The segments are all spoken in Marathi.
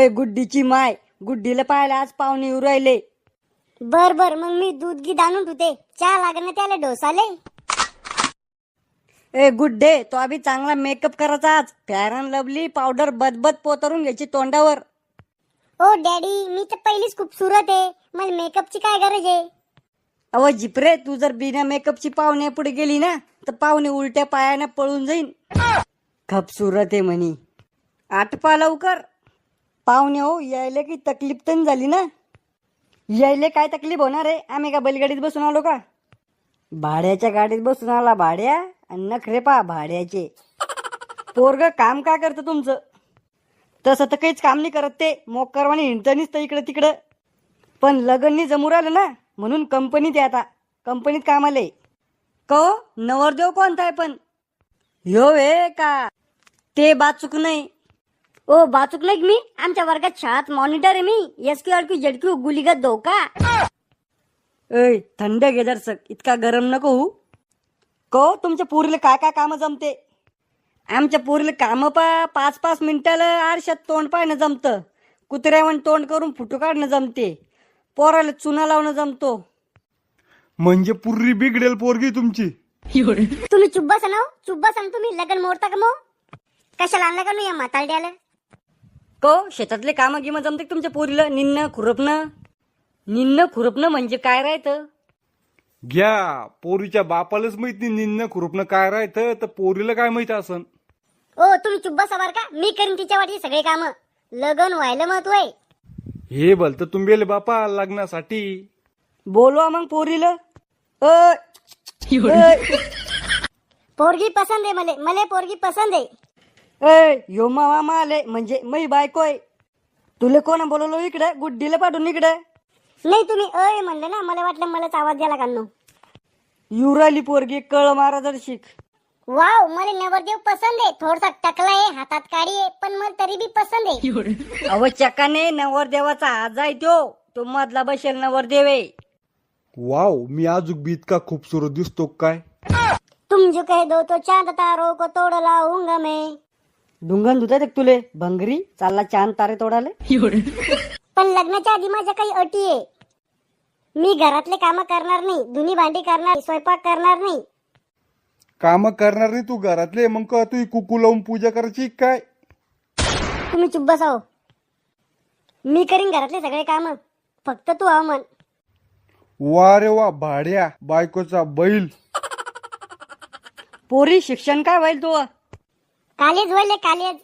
ए गुड्डीची माय, गुड्डीला पाहायला आज पाहुणे येऊ राहिले. बर बर, मग मी दूध गी आणून ठेवते. चहा लागेल ना त्याला डोसाले. ए गुड्डे, तो अभि चांगला मेकअप करायचा आज. फेअर अँड लवली पावडर बदबद पोतरून घ्यायची तोंडावर. ओ डॅडी, मी तर पहिलीच खूपसुरत आहे, मला मेकअपची काय गरज आहे. अव जिपरे, तू जर बिना मेकअपची पाहुणे पुढे गेली ना तर पाहुणे उलट्या पायाने पळून जाईन. खपसुरत आहे म्हणी. आटपा लवकर. पाहुणे हो यायले की तकलीफ तर झाली ना. यायले काय तकलीफ होणार आहे? आम्ही का बैलगाडीत बसून आलो का? भाड्याच्या गाडीत बसून आला भाड्या, आणि नखरे पा भाड्याचे. पोरग काम काय करतं तुमचं? तसं तर काहीच काम नाही करत ते, मोकरवाणी हिंडतनीच तर इकडं तिकडं. पण लगननी जमू राहिलं ना म्हणून कंपनीत आहे आता. कंपनीत कामाले. को नवरदेव कोणता आहे पण? ह्यो वे का ते बाचूक नाही? ओ बाचूक नाही मी, आमच्या वर्गात शाळेत मॉनिटर आहे मी. SQ ZQ गुलीगत धोका. ऐ थंड घे जरसक, इतका गरम नको होऊ. को तुमच्या पोरीला काय काय कामं जमते? आमच्या पोरीला कामं 5-5 मिनिटाला आरशात तोंड पाहणं जमतं. कुत्र्यावर तोंड करून फुटू काढणं जमते. पोराला चुना लावणं जमतो. म्हणजे पुर्री बिघडेल पोरगी तुमची. तुम्ही चुब्बा सणाव, चुब्बा सांग. तुम्ही लगन मोडता का मग? कशाला आणला का नाही या म्हातारड्याला? को शेतातले कामं गिमं जमते का तुमच्या पोरीला? निन्न खुरपणं म्हणजे काय राहतं? घ्या, पोरीच्या बापालाच माहित नाही निन्न खुरपणं काय राहतं, तर पोरीला काय माहित असन. ओ तुम्ही चुब्बा सवार का? मी करीन तिच्या वाटी सगळे काम. लगन व्हायला महत्व आहे. हे भलतं तुंबेले बापा लग्नासाठी. बोलवा मग पोरीला. पोरगी पसंद आहे मला पोरगी पसंद आहे. यो मामा आले म्हणजे मै बायको आहे. तुला कोण बोलवलो इकडे? गुड्डीला पाठवून इकडे. नाही तुम्ही अय म्हणले ना, मला वाटलं मलाच आवाज द्याला का नो. युराली पोरगी कळ मारा जर शिक. वाव, मला नवरदेव पसंद आहे. थोडसा टकला आहे, हातात काडी आहे, पण मला तरी बी पसंद आहे. अव चकाने नवरदेवाचा आज आहे तो मधला बसेल नवरदेव आहे. वाव, मी आजूक बी इतका खूपसुरत दिसतो काय? तुम जो कह दो तो चांद तारों को तोड़ लाऊंगा मैं. ढुंगण धुतात एक तुले भंगरी चालला चांद तारे तोडाले. पण लग्नाच्या आधी माझ्या काही अटी आहे. मी घरातले काम करणार नाही, धुनी भांडी करणार, स्वयंपाक करणार नाही. काम करणार नाही तू घरातले, मग का तू कुकू लावून पूजा करायची काय? तुम्ही चुप बसाव. मी करीन घरातले सगळे काम, फक्त तू हा म्हण. वा रे वा, भाड्या बायकोचा बैल. पोरी शिक्षण काय होईल तू? कॉलेज व्हायले कॉलेज.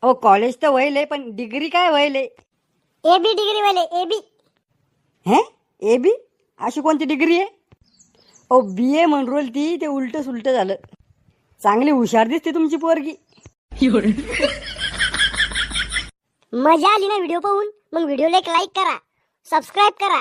अहो कॉलेज तर व्हायले, पण डिग्री काय व्हायले? एबी डिग्री वाले एबी. हे एबी अशी कोणती डिग्री आहे? अहो BA म्हणून रोल ती, ते उलट सुलट झालं. चांगली हुशार दिसते तुमची पोरगी. मजा आली ना व्हिडिओ पाहून? मग व्हिडिओला एक लाईक करा, सबस्क्राईब करा.